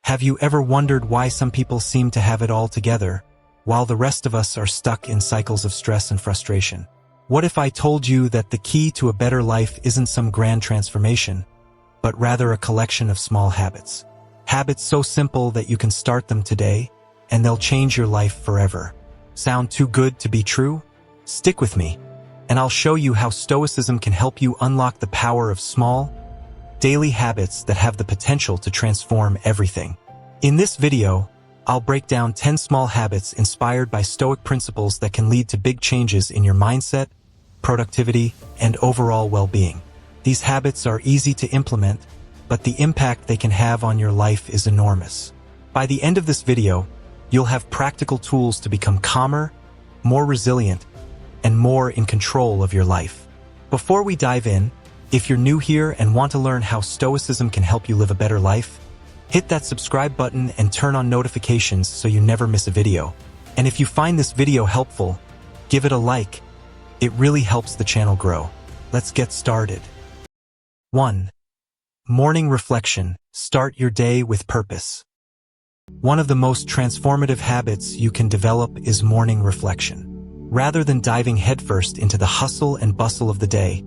Have you ever wondered why some people seem to have it all together, while the rest of us are stuck in cycles of stress and frustration? What if I told you that the key to a better life isn't some grand transformation, but rather a collection of small habits? Habits so simple that you can start them today, and they'll change your life forever. Sound too good to be true? Stick with me, and I'll show you how Stoicism can help you unlock the power of small, daily habits that have the potential to transform everything. In this video, I'll break down 10 small habits inspired by Stoic principles that can lead to big changes in your mindset, productivity, and overall well-being. These habits are easy to implement, but the impact they can have on your life is enormous. By the end of this video, you'll have practical tools to become calmer, more resilient, and more in control of your life. Before we dive in, if you're new here and want to learn how Stoicism can help you live a better life, hit that subscribe button and turn on notifications so you never miss a video. And if you find this video helpful, give it a like. It really helps the channel grow. Let's get started. 1. Morning reflection. Start your day with purpose. One of the most transformative habits you can develop is morning reflection. Rather than diving headfirst into the hustle and bustle of the day,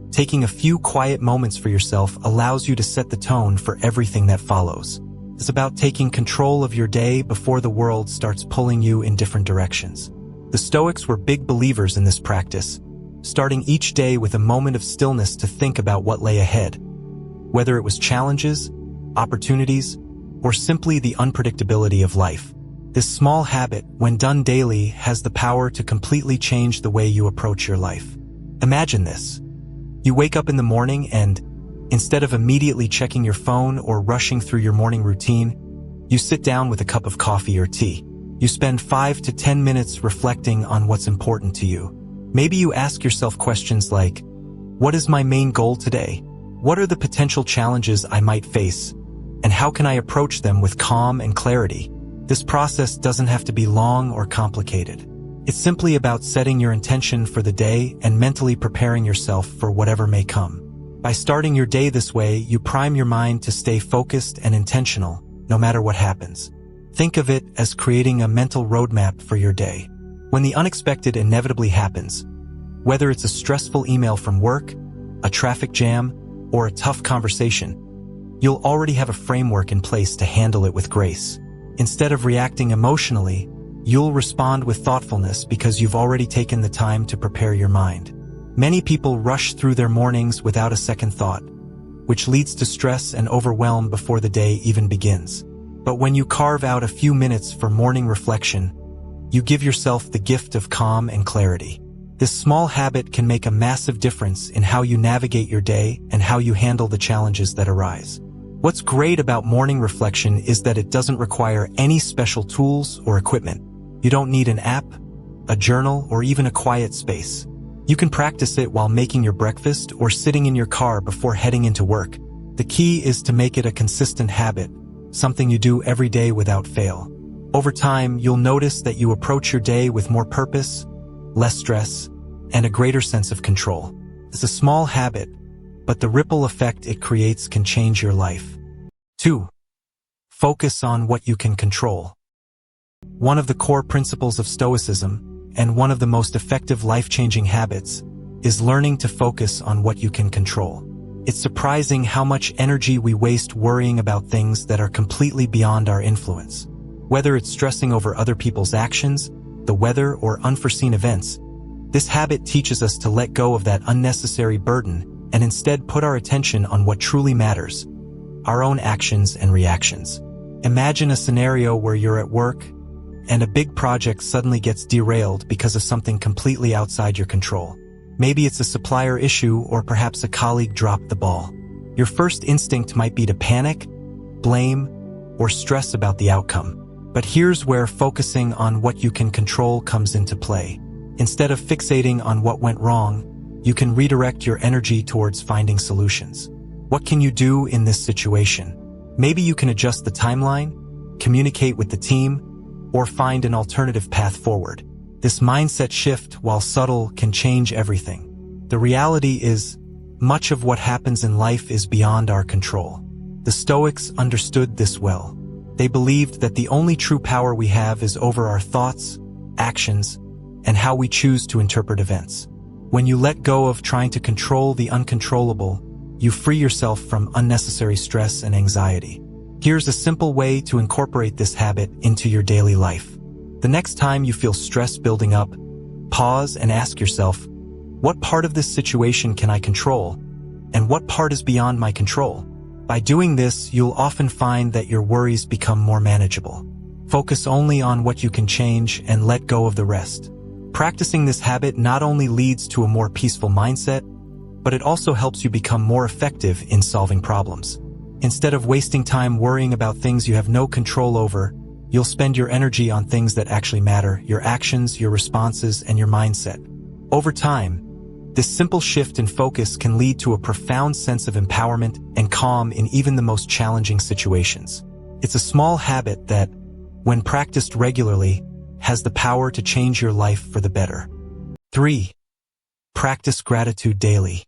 taking a few quiet moments for yourself allows you to set the tone for everything that follows. It's about taking control of your day before the world starts pulling you in different directions. The Stoics were big believers in this practice, starting each day with a moment of stillness to think about what lay ahead, whether it was challenges, opportunities, or simply the unpredictability of life. This small habit, when done daily, has the power to completely change the way you approach your life. Imagine this. You wake up in the morning and, instead of immediately checking your phone or rushing through your morning routine, you sit down with a cup of coffee or tea. You spend 5 to 10 minutes reflecting on what's important to you. Maybe you ask yourself questions like, what is my main goal today? What are the potential challenges I might face? And how can I approach them with calm and clarity? This process doesn't have to be long or complicated. It's simply about setting your intention for the day and mentally preparing yourself for whatever may come. By starting your day this way, you prime your mind to stay focused and intentional, no matter what happens. Think of it as creating a mental roadmap for your day. When the unexpected inevitably happens, whether it's a stressful email from work, a traffic jam, or a tough conversation, you'll already have a framework in place to handle it with grace. Instead of reacting emotionally, you'll respond with thoughtfulness because you've already taken the time to prepare your mind. Many people rush through their mornings without a second thought, which leads to stress and overwhelm before the day even begins. But when you carve out a few minutes for morning reflection, you give yourself the gift of calm and clarity. This small habit can make a massive difference in how you navigate your day and how you handle the challenges that arise. What's great about morning reflection is that it doesn't require any special tools or equipment. You don't need an app, a journal, or even a quiet space. You can practice it while making your breakfast or sitting in your car before heading into work. The key is to make it a consistent habit, something you do every day without fail. Over time, you'll notice that you approach your day with more purpose, less stress, and a greater sense of control. It's a small habit, but the ripple effect it creates can change your life. 2. Focus on what you can control. One of the core principles of Stoicism, and one of the most effective life-changing habits, is learning to focus on what you can control. It's surprising how much energy we waste worrying about things that are completely beyond our influence. Whether it's stressing over other people's actions, the weather, or unforeseen events, this habit teaches us to let go of that unnecessary burden and instead put our attention on what truly matters, our own actions and reactions. Imagine a scenario where you're at work and a big project suddenly gets derailed because of something completely outside your control. Maybe it's a supplier issue or perhaps a colleague dropped the ball. Your first instinct might be to panic, blame, or stress about the outcome. But here's where focusing on what you can control comes into play. Instead of fixating on what went wrong, you can redirect your energy towards finding solutions. What can you do in this situation? Maybe you can adjust the timeline, communicate with the team, or find an alternative path forward. This mindset shift, while subtle, can change everything. The reality is, much of what happens in life is beyond our control. The Stoics understood this well. They believed that the only true power we have is over our thoughts, actions, and how we choose to interpret events. When you let go of trying to control the uncontrollable, you free yourself from unnecessary stress and anxiety. Here's a simple way to incorporate this habit into your daily life. The next time you feel stress building up, pause and ask yourself, what part of this situation can I control, and what part is beyond my control? By doing this, you'll often find that your worries become more manageable. Focus only on what you can change and let go of the rest. Practicing this habit not only leads to a more peaceful mindset, but it also helps you become more effective in solving problems. Instead of wasting time worrying about things you have no control over, you'll spend your energy on things that actually matter: your actions, your responses, and your mindset. Over time, this simple shift in focus can lead to a profound sense of empowerment and calm in even the most challenging situations. It's a small habit that, when practiced regularly, has the power to change your life for the better. 3. Practice gratitude daily.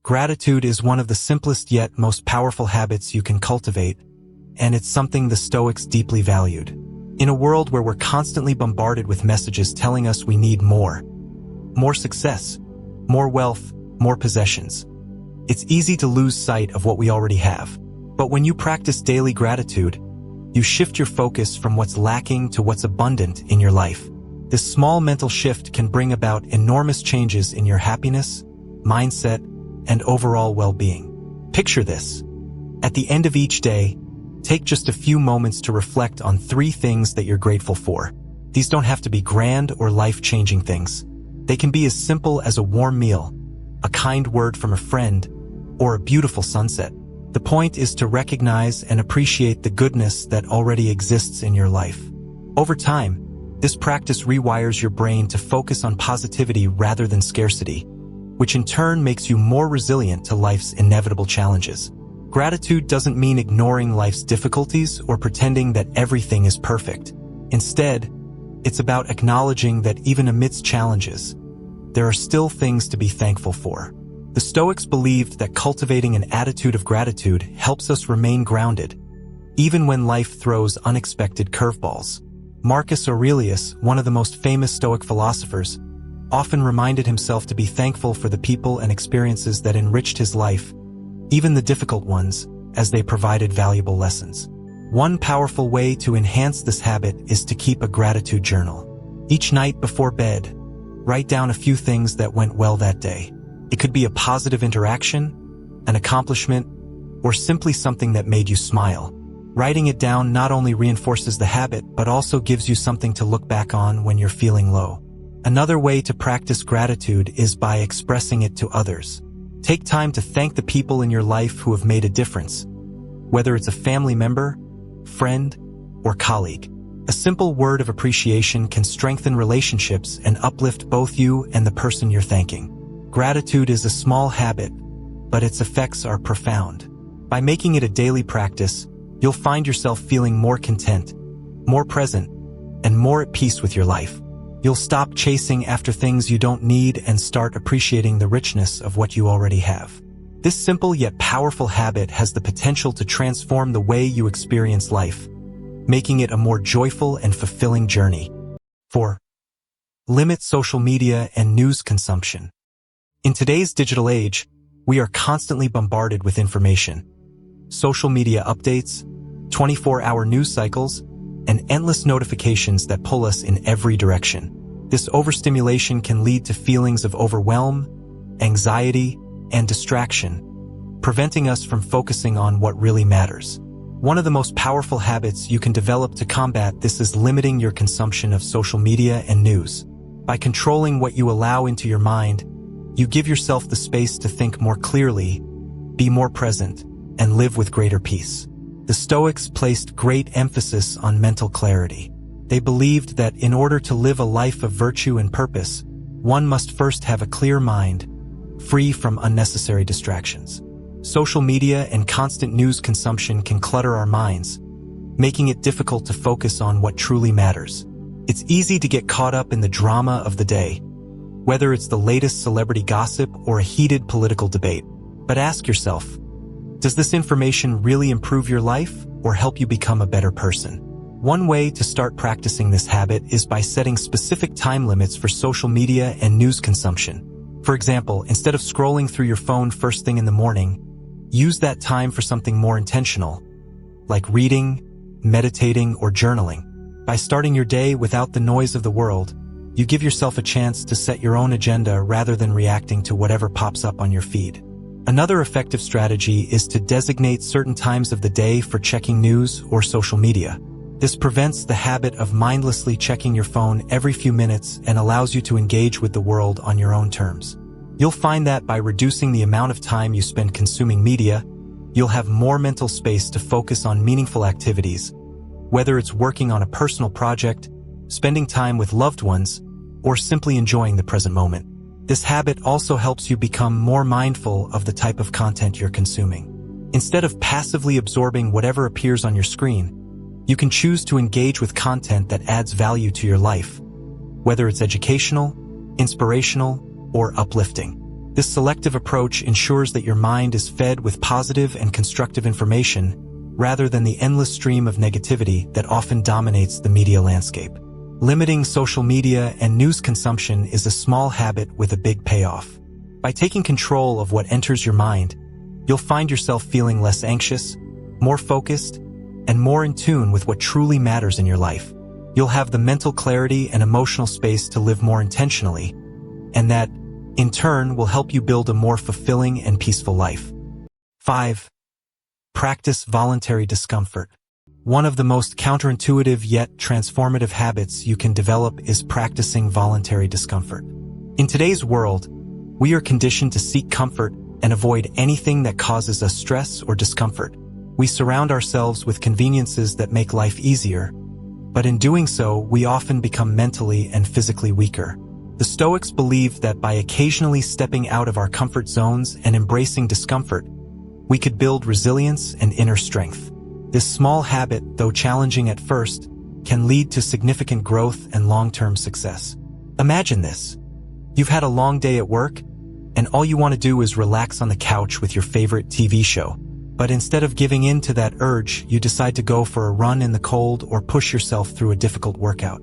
Gratitude is one of the simplest yet most powerful habits you can cultivate, and it's something the Stoics deeply valued. In a world where we're constantly bombarded with messages telling us we need more success, more wealth, more possessions, it's easy to lose sight of what we already have. But when you practice daily gratitude, you shift your focus from what's lacking to what's abundant in your life. This small mental shift can bring about enormous changes in your happiness, mindset, and overall well-being. Picture this. At the end of each day, take just a few moments to reflect on 3 things that you're grateful for. These don't have to be grand or life-changing things. They can be as simple as a warm meal, a kind word from a friend, or a beautiful sunset. The point is to recognize and appreciate the goodness that already exists in your life. Over time, this practice rewires your brain to focus on positivity rather than scarcity, which in turn makes you more resilient to life's inevitable challenges. Gratitude doesn't mean ignoring life's difficulties or pretending that everything is perfect. Instead, it's about acknowledging that even amidst challenges, there are still things to be thankful for. The Stoics believed that cultivating an attitude of gratitude helps us remain grounded, even when life throws unexpected curveballs. Marcus Aurelius, one of the most famous Stoic philosophers, often reminded himself to be thankful for the people and experiences that enriched his life, even the difficult ones, as they provided valuable lessons. One powerful way to enhance this habit is to keep a gratitude journal. Each night before bed, write down a few things that went well that day. It could be a positive interaction, an accomplishment, or simply something that made you smile. Writing it down not only reinforces the habit, but also gives you something to look back on when you're feeling low. Another way to practice gratitude is by expressing it to others. Take time to thank the people in your life who have made a difference, whether it's a family member, friend, or colleague. A simple word of appreciation can strengthen relationships and uplift both you and the person you're thanking. Gratitude is a small habit, but its effects are profound. By making it a daily practice, you'll find yourself feeling more content, more present, and more at peace with your life. You'll stop chasing after things you don't need and start appreciating the richness of what you already have. This simple yet powerful habit has the potential to transform the way you experience life, making it a more joyful and fulfilling journey. 4. Limit social media and news consumption. In today's digital age, we are constantly bombarded with information. Social media updates, 24-hour news cycles, and endless notifications that pull us in every direction. This overstimulation can lead to feelings of overwhelm, anxiety, and distraction, preventing us from focusing on what really matters. One of the most powerful habits you can develop to combat this is limiting your consumption of social media and news. By controlling what you allow into your mind, you give yourself the space to think more clearly, be more present, and live with greater peace. The Stoics placed great emphasis on mental clarity. They believed that in order to live a life of virtue and purpose, one must first have a clear mind, free from unnecessary distractions. Social media and constant news consumption can clutter our minds, making it difficult to focus on what truly matters. It's easy to get caught up in the drama of the day, whether it's the latest celebrity gossip or a heated political debate. But ask yourself, does this information really improve your life, or help you become a better person. One way to start practicing this habit is by setting specific time limits for social media and news consumption. For example, instead of scrolling through your phone first thing in the morning, use that time for something more intentional, like reading, meditating, or journaling. By starting your day without the noise of the world, you give yourself a chance to set your own agenda rather than reacting to whatever pops up on your feed. Another effective strategy is to designate certain times of the day for checking news or social media. This prevents the habit of mindlessly checking your phone every few minutes and allows you to engage with the world on your own terms. You'll find that by reducing the amount of time you spend consuming media, you'll have more mental space to focus on meaningful activities, whether it's working on a personal project, spending time with loved ones, or simply enjoying the present moment. This habit also helps you become more mindful of the type of content you're consuming. Instead of passively absorbing whatever appears on your screen, you can choose to engage with content that adds value to your life, whether it's educational, inspirational, or uplifting. This selective approach ensures that your mind is fed with positive and constructive information rather than the endless stream of negativity that often dominates the media landscape. Limiting social media and news consumption is a small habit with a big payoff. By taking control of what enters your mind, you'll find yourself feeling less anxious, more focused, and more in tune with what truly matters in your life. You'll have the mental clarity and emotional space to live more intentionally, and that, in turn, will help you build a more fulfilling and peaceful life. 5. Practice voluntary discomfort. One of the most counterintuitive yet transformative habits you can develop is practicing voluntary discomfort. In today's world, we are conditioned to seek comfort and avoid anything that causes us stress or discomfort. We surround ourselves with conveniences that make life easier, but in doing so, we often become mentally and physically weaker. The Stoics believed that by occasionally stepping out of our comfort zones and embracing discomfort, we could build resilience and inner strength. This small habit, though challenging at first, can lead to significant growth and long-term success. Imagine this. You've had a long day at work, and all you want to do is relax on the couch with your favorite TV show. But instead of giving in to that urge, you decide to go for a run in the cold or push yourself through a difficult workout.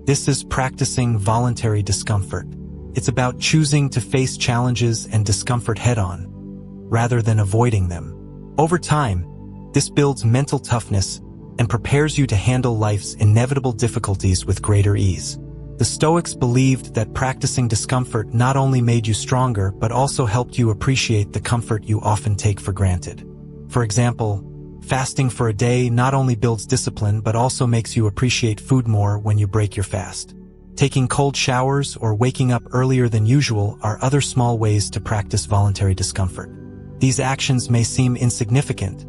This is practicing voluntary discomfort. It's about choosing to face challenges and discomfort head-on, rather than avoiding them. Over time, this builds mental toughness and prepares you to handle life's inevitable difficulties with greater ease. The Stoics believed that practicing discomfort not only made you stronger but also helped you appreciate the comfort you often take for granted. For example, fasting for a day not only builds discipline but also makes you appreciate food more when you break your fast. Taking cold showers or waking up earlier than usual are other small ways to practice voluntary discomfort. These actions may seem insignificant,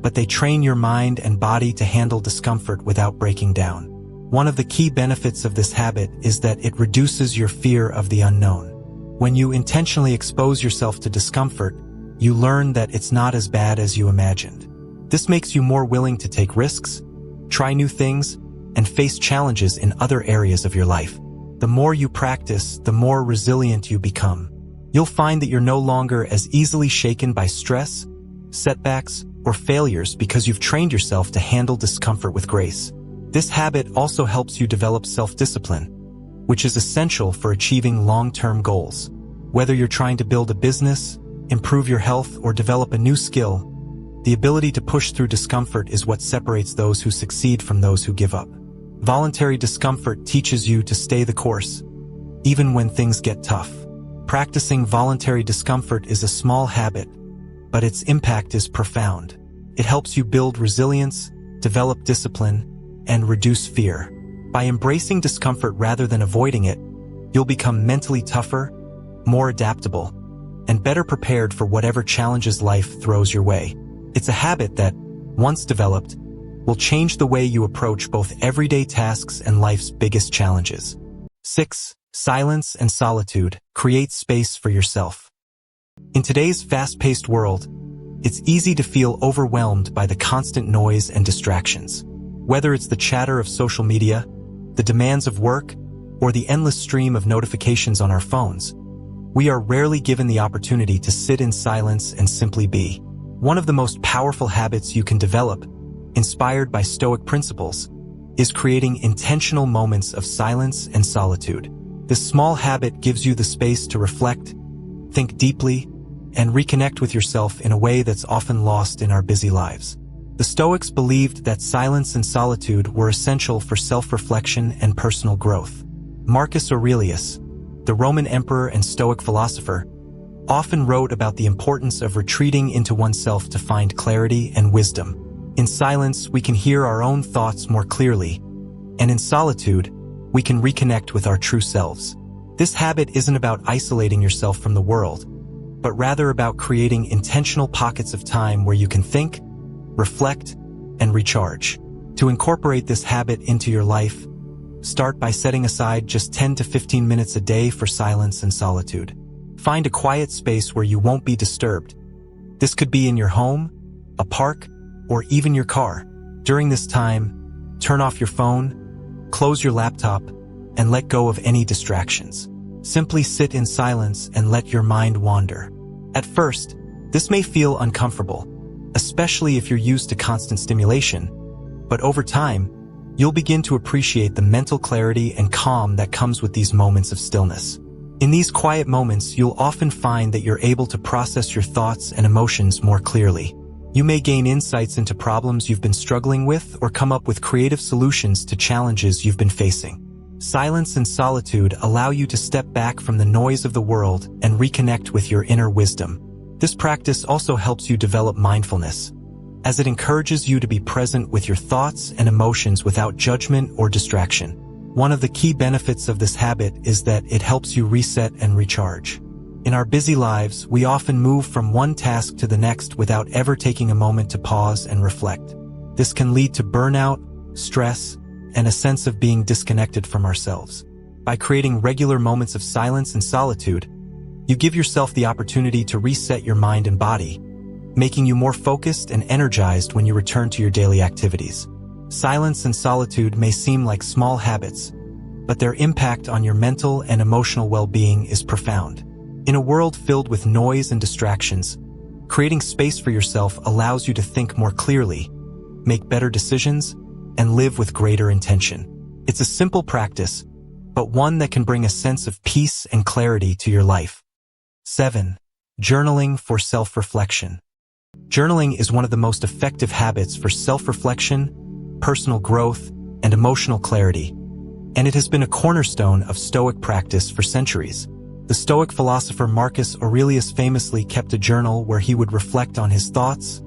but they train your mind and body to handle discomfort without breaking down. One of the key benefits of this habit is that it reduces your fear of the unknown. When you intentionally expose yourself to discomfort, you learn that it's not as bad as you imagined. This makes you more willing to take risks, try new things, and face challenges in other areas of your life. The more you practice, the more resilient you become. You'll find that you're no longer as easily shaken by stress, setbacks, or failures because you've trained yourself to handle discomfort with grace. This habit also helps you develop self-discipline, which is essential for achieving long-term goals. Whether you're trying to build a business, improve your health, or develop a new skill, the ability to push through discomfort is what separates those who succeed from those who give up. Voluntary discomfort teaches you to stay the course, even when things get tough. Practicing voluntary discomfort is a small habit, but its impact is profound. It helps you build resilience, develop discipline, and reduce fear. By embracing discomfort rather than avoiding it, you'll become mentally tougher, more adaptable, and better prepared for whatever challenges life throws your way. It's a habit that, once developed, will change the way you approach both everyday tasks and life's biggest challenges. 6. Silence and solitude. Create space for yourself. In today's fast-paced world, it's easy to feel overwhelmed by the constant noise and distractions. Whether it's the chatter of social media, the demands of work, or the endless stream of notifications on our phones, we are rarely given the opportunity to sit in silence and simply be. One of the most powerful habits you can develop inspired by Stoic principles, is creating intentional moments of silence and solitude. This small habit gives you the space to reflect, think deeply, and reconnect with yourself in a way that's often lost in our busy lives. The Stoics believed that silence and solitude were essential for self-reflection and personal growth. Marcus Aurelius, the Roman emperor and Stoic philosopher, often wrote about the importance of retreating into oneself to find clarity and wisdom. In silence, we can hear our own thoughts more clearly, and in solitude, we can reconnect with our true selves. This habit isn't about isolating yourself from the world, but rather about creating intentional pockets of time where you can think, reflect, and recharge. To incorporate this habit into your life, start by setting aside just 10 to 15 minutes a day for silence and solitude. Find a quiet space where you won't be disturbed. This could be in your home, a park, or even your car. During this time, turn off your phone, close your laptop, and let go of any distractions. Simply sit in silence and let your mind wander. At first, this may feel uncomfortable, especially if you're used to constant stimulation, but over time, you'll begin to appreciate the mental clarity and calm that comes with these moments of stillness. In these quiet moments, you'll often find that you're able to process your thoughts and emotions more clearly. You may gain insights into problems you've been struggling with or come up with creative solutions to challenges you've been facing. Silence and solitude allow you to step back from the noise of the world and reconnect with your inner wisdom. This practice also helps you develop mindfulness, as it encourages you to be present with your thoughts and emotions without judgment or distraction. One of the key benefits of this habit is that it helps you reset and recharge. In our busy lives, we often move from one task to the next without ever taking a moment to pause and reflect. This can lead to burnout, stress, and a sense of being disconnected from ourselves. By creating regular moments of silence and solitude, you give yourself the opportunity to reset your mind and body, making you more focused and energized when you return to your daily activities. Silence and solitude may seem like small habits, but their impact on your mental and emotional well-being is profound. In a world filled with noise and distractions, creating space for yourself allows you to think more clearly, make better decisions, and live with greater intention. It's a simple practice, but one that can bring a sense of peace and clarity to your life. 7. Journaling for self-reflection. Journaling is one of the most effective habits for self-reflection, personal growth, and emotional clarity, and it has been a cornerstone of Stoic practice for centuries. The Stoic philosopher Marcus Aurelius famously kept a journal where he would reflect on his thoughts,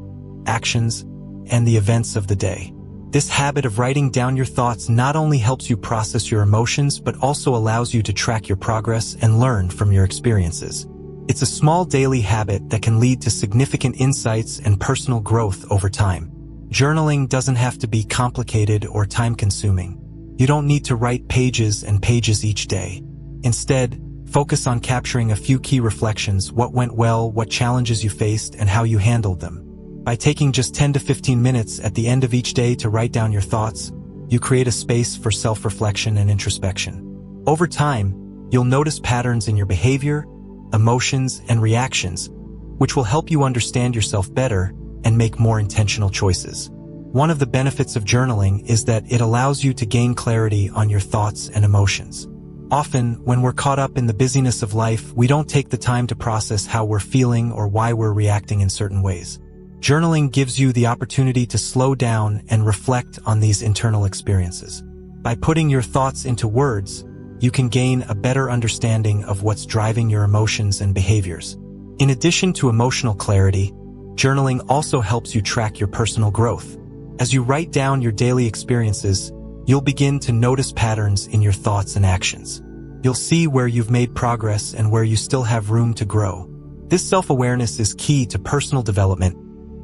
actions, and the events of the day. This habit of writing down your thoughts not only helps you process your emotions, but also allows you to track your progress and learn from your experiences. It's a small daily habit that can lead to significant insights and personal growth over time. Journaling doesn't have to be complicated or time-consuming. You don't need to write pages and pages each day. Instead, focus on capturing a few key reflections: what went well, what challenges you faced, and how you handled them. By taking just 10 to 15 minutes at the end of each day to write down your thoughts, you create a space for self-reflection and introspection. Over time, you'll notice patterns in your behavior, emotions, and reactions, which will help you understand yourself better and make more intentional choices. One of the benefits of journaling is that it allows you to gain clarity on your thoughts and emotions. Often, when we're caught up in the busyness of life, we don't take the time to process how we're feeling or why we're reacting in certain ways. Journaling gives you the opportunity to slow down and reflect on these internal experiences. By putting your thoughts into words, you can gain a better understanding of what's driving your emotions and behaviors. In addition to emotional clarity, journaling also helps you track your personal growth. As you write down your daily experiences, you'll begin to notice patterns in your thoughts and actions. You'll see where you've made progress and where you still have room to grow. This self-awareness is key to personal development,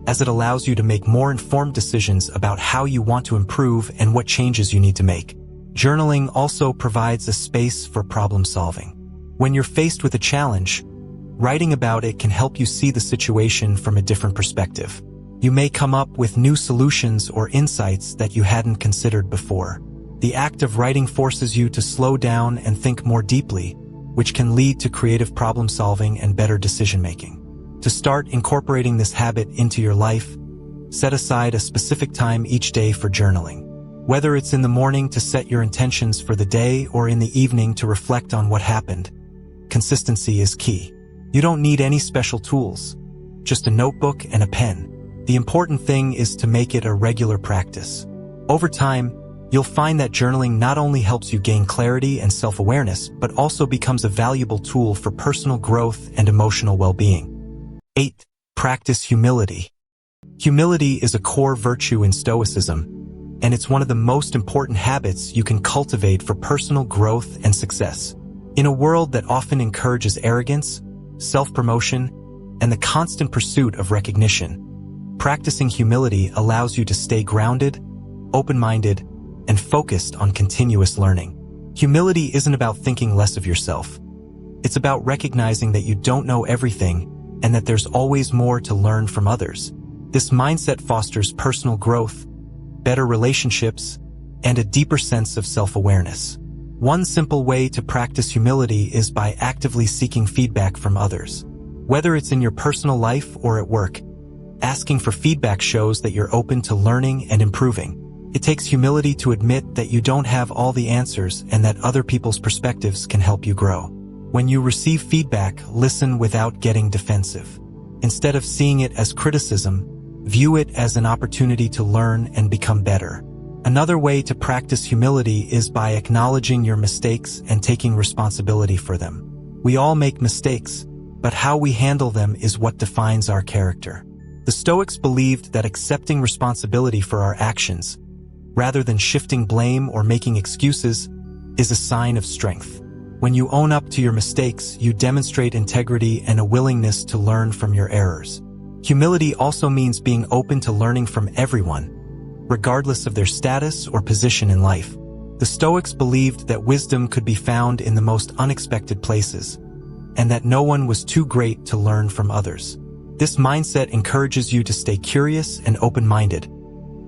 as it allows you to make more informed decisions about how you want to improve and what changes you need to make. Journaling also provides a space for problem solving. When you're faced with a challenge, writing about it can help you see the situation from a different perspective. You may come up with new solutions or insights that you hadn't considered before. The act of writing forces you to slow down and think more deeply, which can lead to creative problem solving and better decision making. To start incorporating this habit into your life, Set aside a specific time each day for journaling. Whether it's in the morning to set your intentions for the day or in the evening to reflect on what happened, consistency is key. You don't need any special tools, just a notebook and a pen. The important thing is to make it a regular practice. Over time, you'll find that journaling not only helps you gain clarity and self-awareness, but also becomes a valuable tool for personal growth and emotional well-being. 8. Practice humility. Humility is a core virtue in Stoicism, and it's one of the most important habits you can cultivate for personal growth and success. In a world that often encourages arrogance, self-promotion, and the constant pursuit of recognition, practicing humility allows you to stay grounded, open-minded, and focused on continuous learning. Humility isn't about thinking less of yourself. It's about recognizing that you don't know everything and that there's always more to learn from others. This mindset fosters personal growth, better relationships, and a deeper sense of self-awareness. One simple way to practice humility is by actively seeking feedback from others. Whether it's in your personal life or at work, asking for feedback shows that you're open to learning and improving. It takes humility to admit that you don't have all the answers and that other people's perspectives can help you grow. When you receive feedback, listen without getting defensive. Instead of seeing it as criticism, view it as an opportunity to learn and become better. Another way to practice humility is by acknowledging your mistakes and taking responsibility for them. We all make mistakes, but how we handle them is what defines our character. The Stoics believed that accepting responsibility for our actions, rather than shifting blame or making excuses, is a sign of strength. When you own up to your mistakes, you demonstrate integrity and a willingness to learn from your errors. Humility also means being open to learning from everyone, regardless of their status or position in life. The Stoics believed that wisdom could be found in the most unexpected places, and that no one was too great to learn from others. This mindset encourages you to stay curious and open-minded,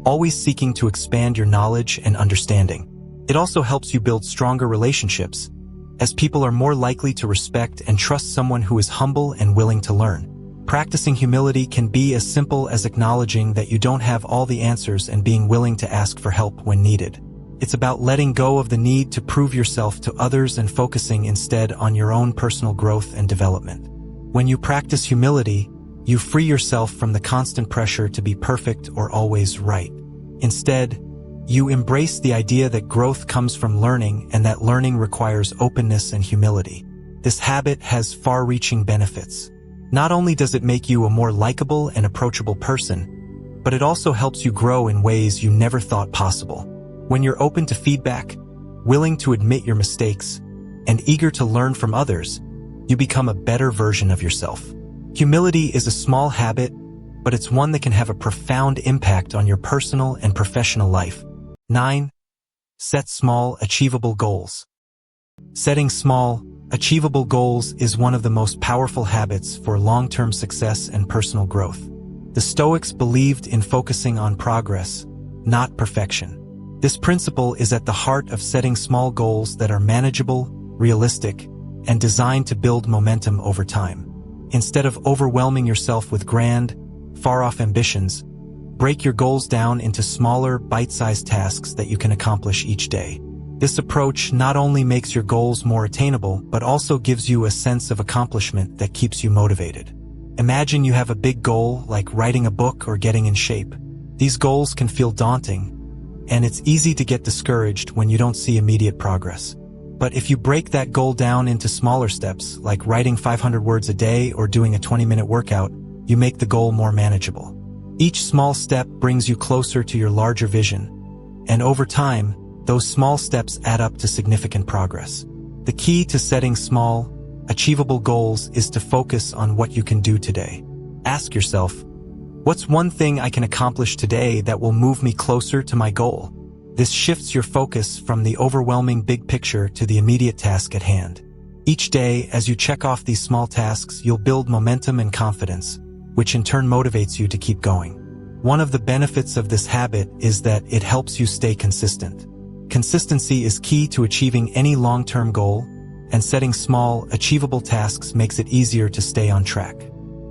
always seeking to expand your knowledge and understanding. It also helps you build stronger relationships, as people are more likely to respect and trust someone who is humble and willing to learn. Practicing humility can be as simple as acknowledging that you don't have all the answers and being willing to ask for help when needed. It's about letting go of the need to prove yourself to others and focusing instead on your own personal growth and development. When you practice humility, you free yourself from the constant pressure to be perfect or always right. Instead, you embrace the idea that growth comes from learning and that learning requires openness and humility. This habit has far-reaching benefits. Not only does it make you a more likable and approachable person, but it also helps you grow in ways you never thought possible. When you're open to feedback, willing to admit your mistakes, and eager to learn from others, you become a better version of yourself. Humility is a small habit, but it's one that can have a profound impact on your personal and professional life. 9. Set small, achievable goals. Setting small, achievable goals is one of the most powerful habits for long-term success and personal growth. The Stoics believed in focusing on progress, not perfection. This principle is at the heart of setting small goals that are manageable, realistic, and designed to build momentum over time. Instead of overwhelming yourself with grand, far-off ambitions, break your goals down into smaller, bite-sized tasks that you can accomplish each day. This approach not only makes your goals more attainable, but also gives you a sense of accomplishment that keeps you motivated. Imagine you have a big goal like writing a book or getting in shape. These goals can feel daunting, and it's easy to get discouraged when you don't see immediate progress. But if you break that goal down into smaller steps, like writing 500 words a day or doing a 20-minute workout, you make the goal more manageable. Each small step brings you closer to your larger vision, and over time, those small steps add up to significant progress. The key to setting small, achievable goals is to focus on what you can do today. Ask yourself, what's one thing I can accomplish today that will move me closer to my goal? This shifts your focus from the overwhelming big picture to the immediate task at hand. Each day, as you check off these small tasks, you'll build momentum and confidence, which in turn motivates you to keep going. One of the benefits of this habit is that it helps you stay consistent. Consistency is key to achieving any long-term goal, and setting small, achievable tasks makes it easier to stay on track.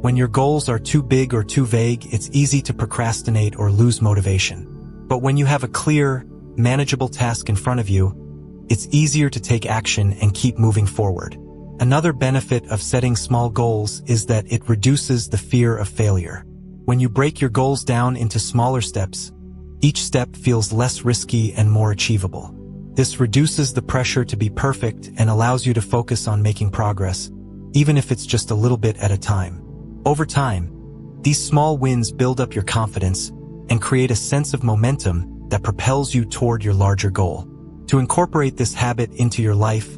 When your goals are too big or too vague, it's easy to procrastinate or lose motivation. But when you have a clear, manageable task in front of you, it's easier to take action and keep moving forward. Another benefit of setting small goals is that it reduces the fear of failure. When you break your goals down into smaller steps, each step feels less risky and more achievable. This reduces the pressure to be perfect and allows you to focus on making progress, even if it's just a little bit at a time. Over time, these small wins build up your confidence and create a sense of momentum that propels you toward your larger goal. To incorporate this habit into your life,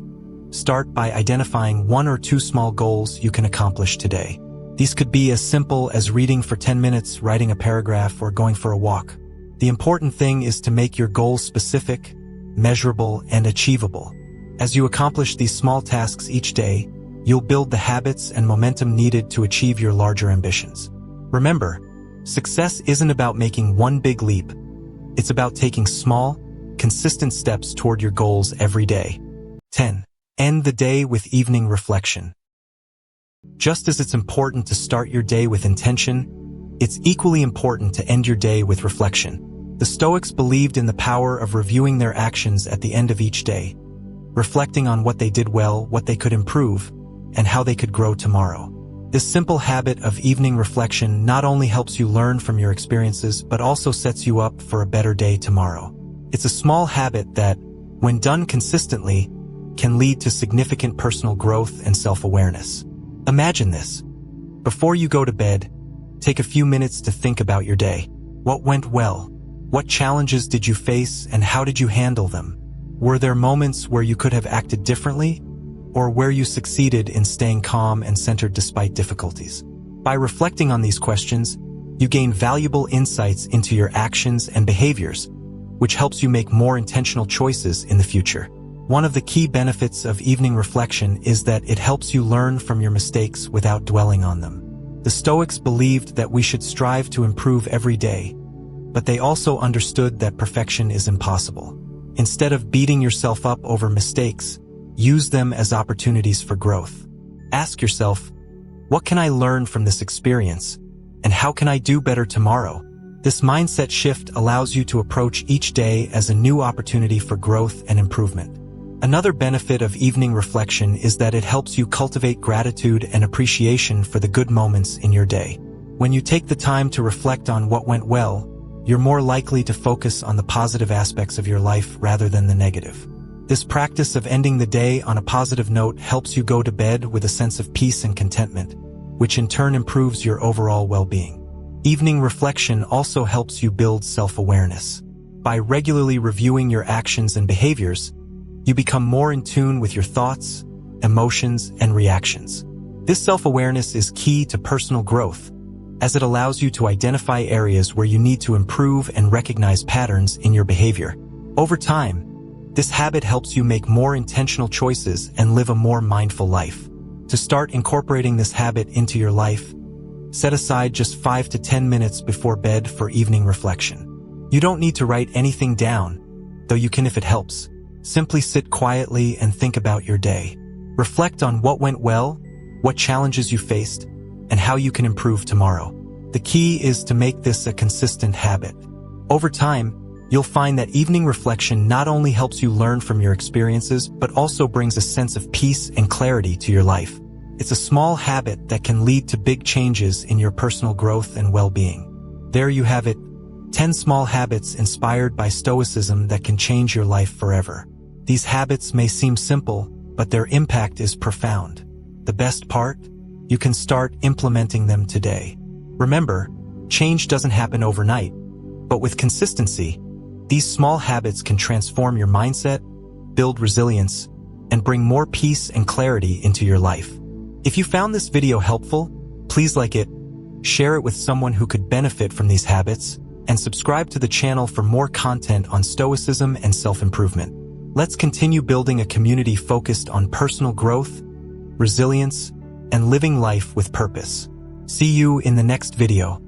start by identifying 1 or 2 small goals you can accomplish today. These could be as simple as reading for 10 minutes, writing a paragraph, or going for a walk. The important thing is to make your goals specific, measurable, and achievable. As you accomplish these small tasks each day, you'll build the habits and momentum needed to achieve your larger ambitions. Remember, success isn't about making one big leap. It's about taking small, consistent steps toward your goals every day. 10. End the day with evening reflection. Just as it's important to start your day with intention, it's equally important to end your day with reflection. The Stoics believed in the power of reviewing their actions at the end of each day, reflecting on what they did well, what they could improve, and how they could grow tomorrow. This simple habit of evening reflection not only helps you learn from your experiences, but also sets you up for a better day tomorrow. It's a small habit that, when done consistently, can lead to significant personal growth and self-awareness. Imagine this. Before you go to bed, take a few minutes to think about your day. What went well? What challenges did you face, and how did you handle them? Were there moments where you could have acted differently, or where you succeeded in staying calm and centered despite difficulties? By reflecting on these questions, you gain valuable insights into your actions and behaviors, which helps you make more intentional choices in the future. One of the key benefits of evening reflection is that it helps you learn from your mistakes without dwelling on them. The Stoics believed that we should strive to improve every day, but they also understood that perfection is impossible. Instead of beating yourself up over mistakes, use them as opportunities for growth. Ask yourself, what can I learn from this experience, and how can I do better tomorrow? This mindset shift allows you to approach each day as a new opportunity for growth and improvement. Another benefit of evening reflection is that it helps you cultivate gratitude and appreciation for the good moments in your day. When you take the time to reflect on what went well, you're more likely to focus on the positive aspects of your life rather than the negative. This practice of ending the day on a positive note helps you go to bed with a sense of peace and contentment, which in turn improves your overall well-being. Evening reflection also helps you build self-awareness. By regularly reviewing your actions and behaviors, you become more in tune with your thoughts, emotions, and reactions. This self-awareness is key to personal growth, as it allows you to identify areas where you need to improve and recognize patterns in your behavior. Over time, this habit helps you make more intentional choices and live a more mindful life. To start incorporating this habit into your life, set aside just 5 to 10 minutes before bed for evening reflection. You don't need to write anything down, though you can if it helps. Simply sit quietly and think about your day. Reflect on what went well, what challenges you faced, and how you can improve tomorrow. The key is to make this a consistent habit. Over time, you'll find that evening reflection not only helps you learn from your experiences, but also brings a sense of peace and clarity to your life. It's a small habit that can lead to big changes in your personal growth and well-being. There you have it, 10 small habits inspired by Stoicism that can change your life forever. These habits may seem simple, but their impact is profound. The best part? You can start implementing them today. Remember, change doesn't happen overnight, but with consistency, these small habits can transform your mindset, build resilience, and bring more peace and clarity into your life. If you found this video helpful, please like it, share it with someone who could benefit from these habits, and subscribe to the channel for more content on Stoicism and self-improvement. Let's continue building a community focused on personal growth, resilience, and living life with purpose. See you in the next video.